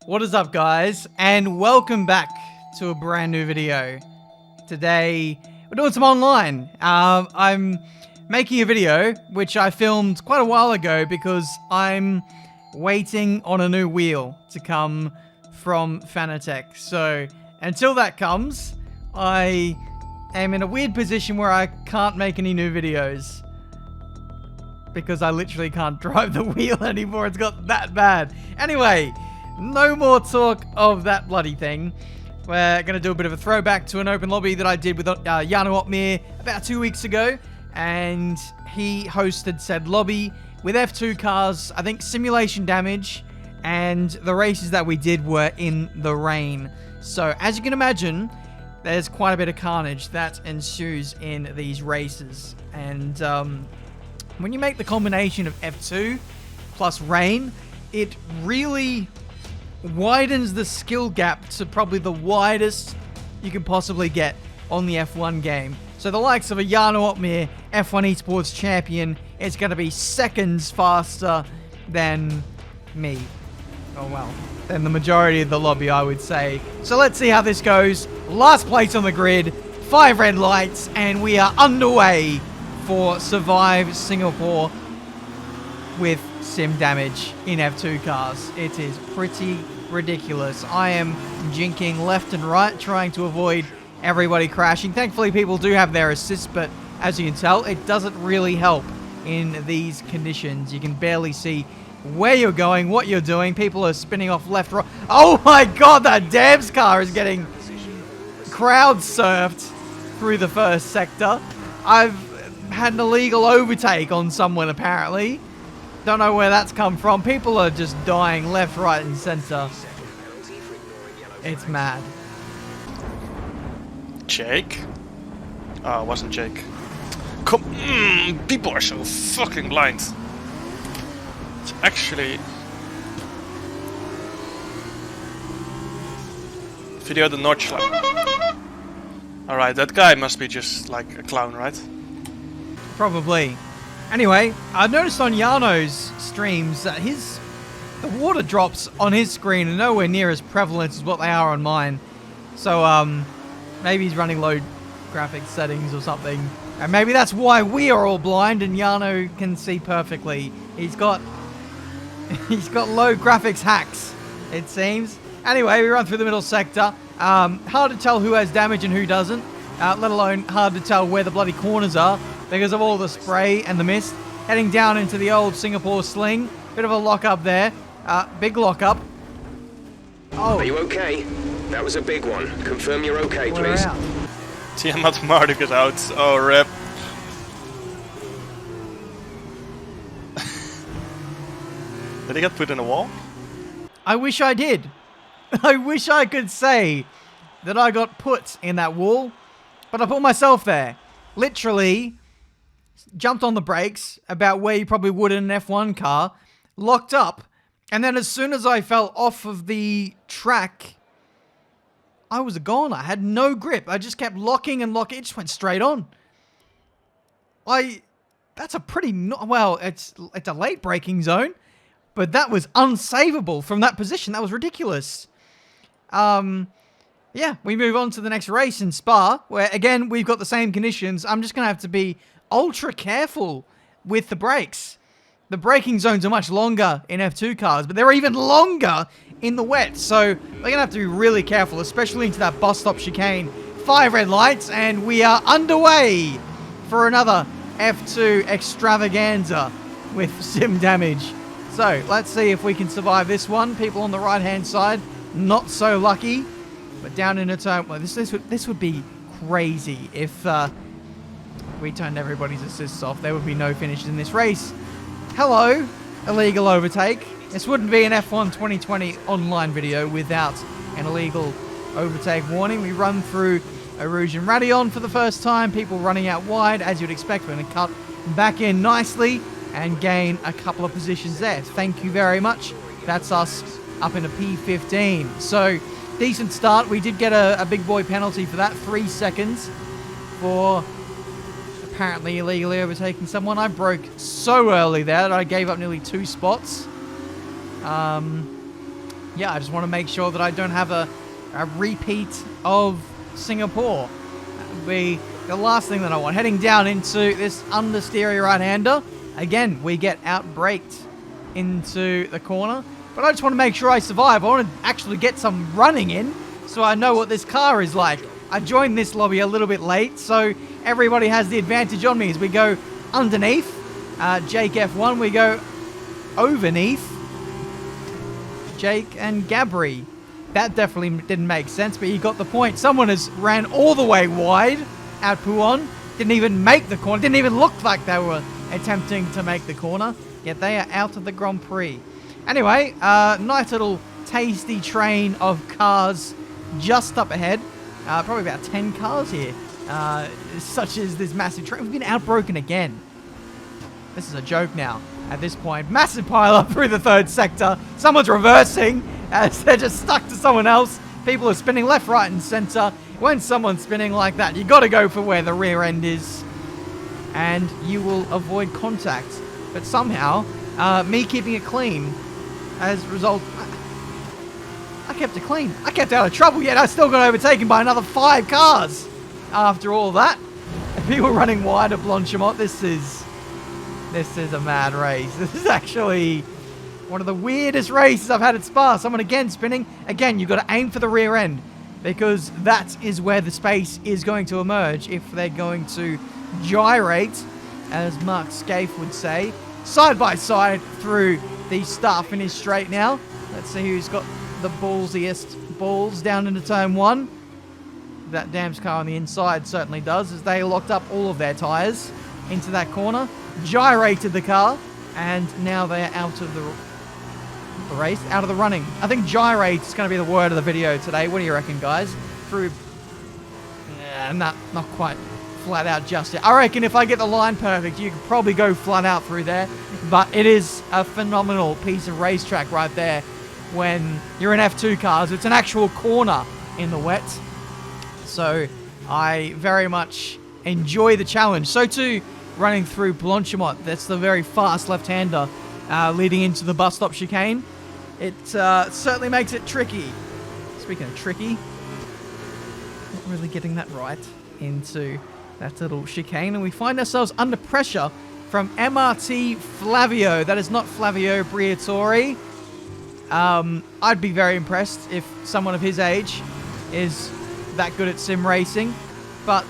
What is up, guys, and welcome back to a brand new video. Today we're doing some online. I'm making a video which I filmed quite a while ago because I'm waiting on a new wheel to come from Fanatec. So until that comes, I am in a weird position where I can't make any new videos because I literally can't drive the wheel anymore. It's got that bad. Anyway, no more talk of that bloody thing. We're going to do a bit of a throwback to an open lobby that I did with Tiametmarduk about 2 weeks ago. And he hosted said lobby with F2 cars, I think simulation damage, and the races that we did were in the rain. So as you can imagine, there's quite a bit of carnage that ensues in these races. And when you make the combination of F2 plus rain, it really widens the skill gap to probably the widest you can possibly get on the F1 game. So the likes of a Tiametmarduk, F1 Esports champion, is going to be seconds faster than me. Oh well, than the majority of the lobby, I would say. So let's see how this goes. Last place on the grid, 5 red lights, and we are underway for Survive Singapore with sim damage in F2 cars. It is pretty ridiculous. I am jinking left and right, trying to avoid everybody crashing. Thankfully, people do have their assists, but as you can tell, it doesn't really help in these conditions. You can barely see where you're going, what you're doing. People are spinning off left, right. Oh my god, that Dabs car is getting crowd surfed through the first sector. I've had an illegal overtake on someone, apparently. Don't know where that's come from. People are just dying left, right, and center. It's mad. Jake? Oh, it wasn't Jake. People are so fucking blind. It's actually... Video the Nordschlag. Alright, that guy must be just like a clown, right? Probably. Anyway, I've noticed on Yano's streams that the water drops on his screen are nowhere near as prevalent as what they are on mine. So, maybe he's running low graphics settings or something. And maybe that's why we are all blind and Yano can see perfectly. He's got low graphics hacks, it seems. Anyway, we run through the middle sector. Hard to tell who has damage and who doesn't. Let alone hard to tell where the bloody corners are because of all the spray and the mist. Heading down into the old Singapore sling. Bit of a lock up there. Big lock up. Oh. Are you okay? That was a big one. Confirm you're okay, We're please. out. Tiametmarduk is out. Oh, rip. Did he get put in a wall? I wish I did. I wish I could say that I got put in that wall, but I put myself there. Literally jumped on the brakes about where you probably would in an F1 car, locked up, and then as soon as I fell off of the track, I was gone. I had no grip. I just kept locking and locking. It just went straight on. That's a pretty... Well, it's a late braking zone, but that was unsavable from that position. That was ridiculous. Yeah, we move on to the next race in Spa, where, again, we've got the same conditions. I'm just going to have to be ultra careful with the brakes. The braking zones are much longer in F2 cars, but they're even longer in the wet. So we're going to have to be really careful, especially into that bus stop chicane. 5 red lights, and we are underway for another F2 extravaganza with sim damage. So let's see if we can survive this one. People on the right-hand side, not so lucky. But down in a turn, well, this would be crazy if we turned everybody's assists off. There would be no finishes in this race. Hello, illegal overtake. This wouldn't be an F1 2020 online video without an illegal overtake warning. We run through Rouge and Radion for the first time. People running out wide, as you'd expect. We're going to cut back in nicely and gain a couple of positions there. Thank you very much. That's us up in a P15. So, decent start. We did get a big boy penalty for that. 3 seconds for apparently illegally overtaking someone. I broke so early there that I gave up nearly 2 spots. yeah, I just want to make sure that I don't have a repeat of Singapore. That would be the last thing that I want. Heading down into this understeery right-hander. Again, we get out-braked into the corner. But I just want to make sure I survive. I want to actually get some running in so I know what this car is like. I joined this lobby a little bit late, so everybody has the advantage on me as we go underneath. Jake F1, we go overneath Jake and Gabri. That definitely didn't make sense, but you got the point. Someone has ran all the way wide at Puon. Didn't even make the corner. Didn't even look like they were attempting to make the corner. Yet they are out of the Grand Prix. Anyway, nice little tasty train of cars just up ahead. Probably about 10 cars here. Such as this massive train. We've been outbroken again. This is a joke now at this point. Massive pile up through the third sector. Someone's reversing as they're just stuck to someone else. People are spinning left, right, and center. When someone's spinning like that, you got to go for where the rear end is. And you will avoid contact. But somehow, me keeping it clean as a result... I kept it clean. I kept out of trouble, yet I still got overtaken by another 5 cars. After all that, people running wide at Blanchimont. This is a mad race. This is actually one of the weirdest races I've had at Spa. Someone again spinning. Again, you've got to aim for the rear end because that is where the space is going to emerge if they're going to gyrate, as Mark Scaife would say, side by side through the start-finish straight now. Let's see who's got the ballsiest balls down into turn 1. That Dam's car on the inside certainly does, as they locked up all of their tyres into that corner, gyrated the car, and now they're out of the race, out of the running. I think gyrate is going to be the word of the video today. What do you reckon, guys? Through... not quite flat out just yet. I reckon if I get the line perfect, you could probably go flat out through there, but it is a phenomenal piece of racetrack right there when you're in F2 cars. It's an actual corner in the wet. So I very much enjoy the challenge. So too, running through Blanchimont. That's the very fast left-hander leading into the bus stop chicane. It certainly makes it tricky. Speaking of tricky, not really getting that right into that little chicane. And we find ourselves under pressure from MRT Flavio. That is not Flavio Briatore. I'd be very impressed if someone of his age is that good at sim racing, but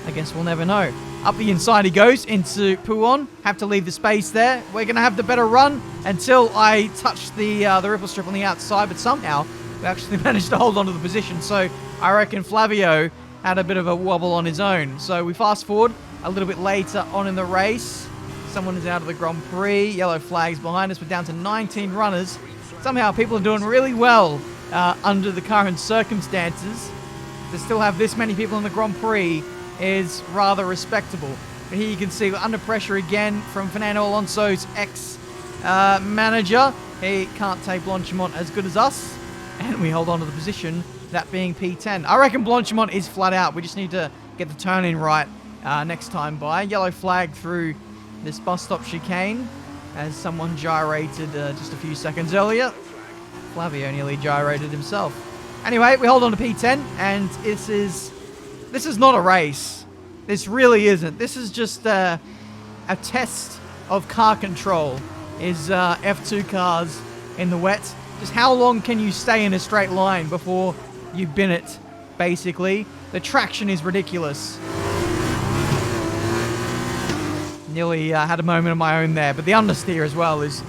I guess we'll never know. Up the inside he goes into Puon. Have to leave the space there. We're going to have the better run until I touch the ripple strip on the outside, but somehow we actually managed to hold on to the position. So I reckon Flavio had a bit of a wobble on his own. So we fast forward a little bit later on in the race. Someone is out of the Grand Prix. Yellow flags behind us. We're down to 19 runners. Somehow people are doing really well under the current circumstances. To still have this many people in the Grand Prix is rather respectable. But here you can see we're under pressure again from Fernando Alonso's ex-manager. He can't take Blanchimont as good as us. And we hold on to the position, that being P10. I reckon Blanchimont is flat out. We just need to get the turn in right next time by. Yellow flag through this bus stop chicane as someone gyrated just a few seconds earlier. Flavio nearly gyrated himself. Anyway, we hold on to P10, and this is not a race. This really isn't. This is just a test of car control. Is F2 cars in the wet. Just how long can you stay in a straight line before you bin it, basically. The traction is ridiculous. Nearly had a moment of my own there, but the understeer as well is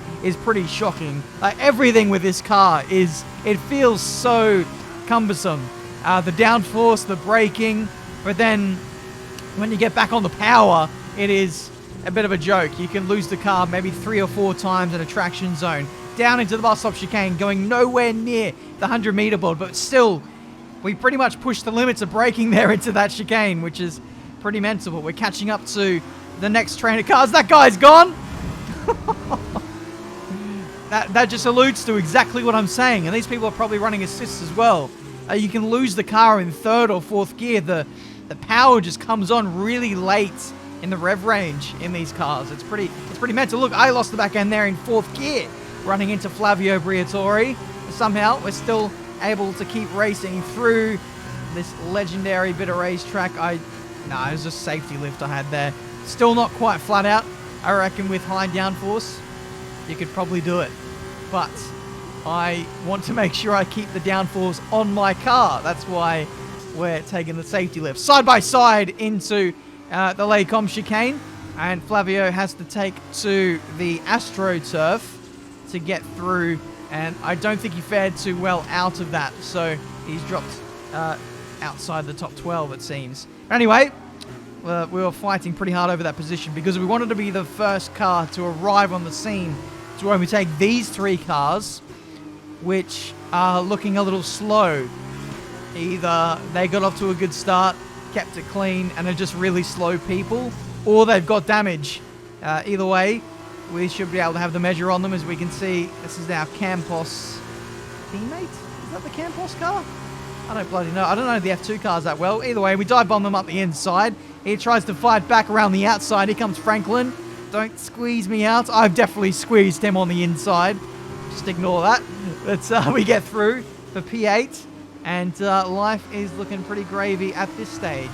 pretty shocking. Everything with this car it feels so cumbersome. The downforce, the braking, but then when you get back on the power, it is a bit of a joke. You can lose the car maybe 3 or 4 times in a traction zone. Down into the bus stop chicane, going nowhere near the 100-meter board, but still, we pretty much pushed the limits of braking there into that chicane, which is pretty mental, but we're catching up to the next train of cars. That guy's gone! That just alludes to exactly what I'm saying, and these people are probably running assists as well. You can lose the car in 3rd or 4th gear. The power just comes on really late in the rev range in these cars. It's pretty mental. Look, I lost the back end there in 4th gear, running into Flavio Briatore. somehow we're still able to keep racing through this legendary bit of racetrack. It was just safety lift I had there. Still not quite flat out. I reckon with high downforce, you could probably do it. But I want to make sure I keep the downforce on my car. That's why we're taking the safety lift. Side by side into the Laycom chicane. And Flavio has to take to the AstroTurf to get through. And I don't think he fared too well out of that. So he's dropped outside the top 12, it seems. Anyway, we were fighting pretty hard over that position because we wanted to be the first car to arrive on the scene to overtake these 3 cars, which are looking a little slow. Either they got off to a good start, kept it clean, and are just really slow people, or they've got damage. Either way, we should be able to have the measure on them. As we can see, this is our Campos teammate. Is that the Campos car? I don't bloody know. I don't know the F2 cars that well. Either way, we dive bomb them up the inside. He tries to fight back around the outside. Here comes Franklin. Don't squeeze me out. I've definitely squeezed him on the inside. Just ignore that. But we get through for P8. And life is looking pretty gravy at this stage.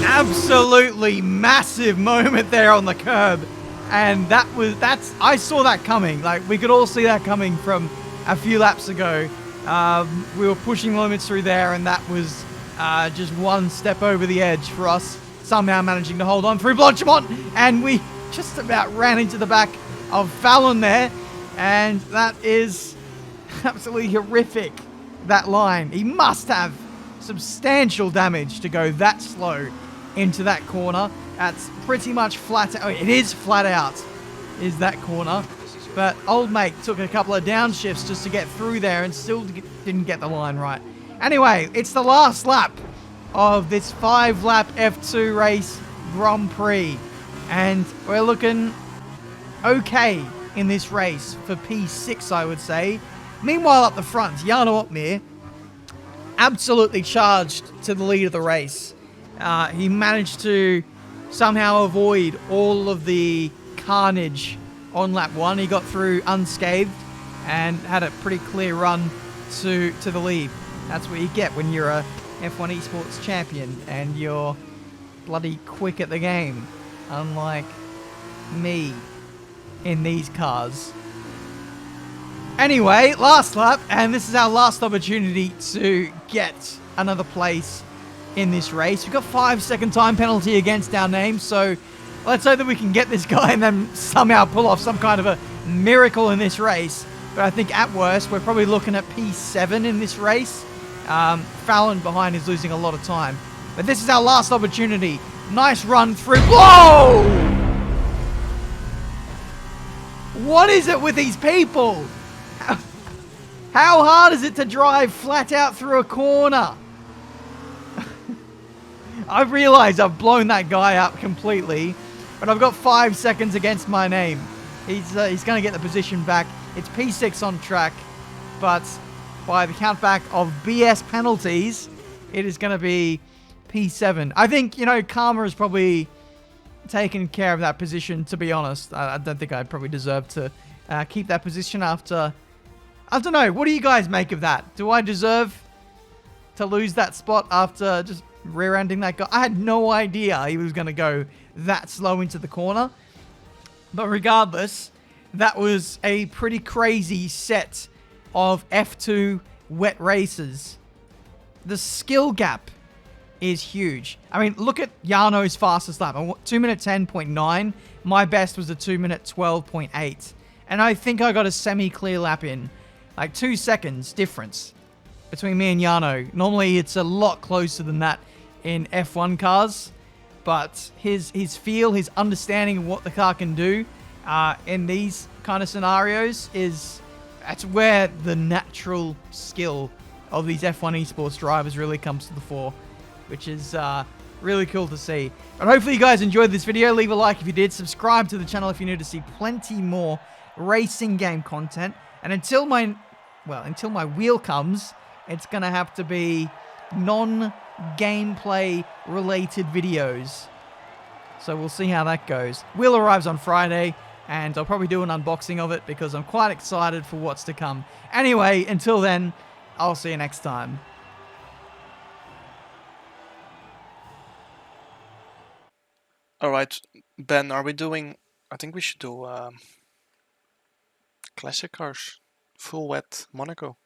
Absolutely massive moment there on the curb. And I saw that coming. Like, we could all see that coming from a few laps ago. We were pushing limits through there, and that was just one step over the edge for us, somehow managing to hold on through Blanchimont, and we just about ran into the back of Fallon there, and that is absolutely horrific, that line. He must have substantial damage to go that slow into that corner. That's pretty much flat out. It is flat out, is that corner. But old mate took a couple of downshifts just to get through there and still didn't get the line right. Anyway, it's the last lap of this 5-lap F2 race Grand Prix. And we're looking okay in this race for P6, I would say. Meanwhile, up the front, Jarno Opmeer absolutely charged to the lead of the race. He managed to somehow avoid all of the carnage on lap 1. He got through unscathed and had a pretty clear run to the lead. That's what you get when you're a F1 esports champion and you're bloody quick at the game, unlike me in these cars. Anyway, last lap, and this is our last opportunity to get another place in this race. We've got 5-second time penalty against our name, so let's hope that we can get this guy and then somehow pull off some kind of a miracle in this race. But I think at worst, we're probably looking at P7 in this race. Fallon behind is losing a lot of time. But this is our last opportunity. Nice run through. Whoa! What is it with these people? How hard is it to drive flat out through a corner? I've realized I've blown that guy up completely, but I've got 5 seconds against my name. He's going to get the position back. It's P6 on track, but by the countback of BS penalties, it is going to be P7. I think, Karma has probably taken care of that position, to be honest. I don't think I'd probably deserve to keep that position after... I don't know. What do you guys make of that? Do I deserve to lose that spot after just rear-ending that guy? I had no idea he was going to go that slow into the corner. But regardless, that was a pretty crazy set of F2 wet races. The skill gap is huge. I mean, look at Jarno's fastest lap. 2 minute 10.9. My best was a 2 minute 12.8. And I think I got a semi-clear lap in. Like 2 seconds difference between me and Jarno. Normally it's a lot closer than that in F1 cars. But his feel, his understanding of what the car can do in these kind of scenarios that's where the natural skill of these F1 esports drivers really comes to the fore, which is really cool to see. And hopefully you guys enjoyed this video. Leave a like if you did. Subscribe to the channel if you're new to see plenty more racing game content. And until my wheel comes, it's going to have to be non-gameplay related videos. So we'll see how that goes. Wheel arrives on Friday. and I'll probably do an unboxing of it because I'm quite excited for what's to come. Anyway, until then, I'll see you next time. Alright, Ben, are we doing... I think we should do classic cars. Full wet Monaco.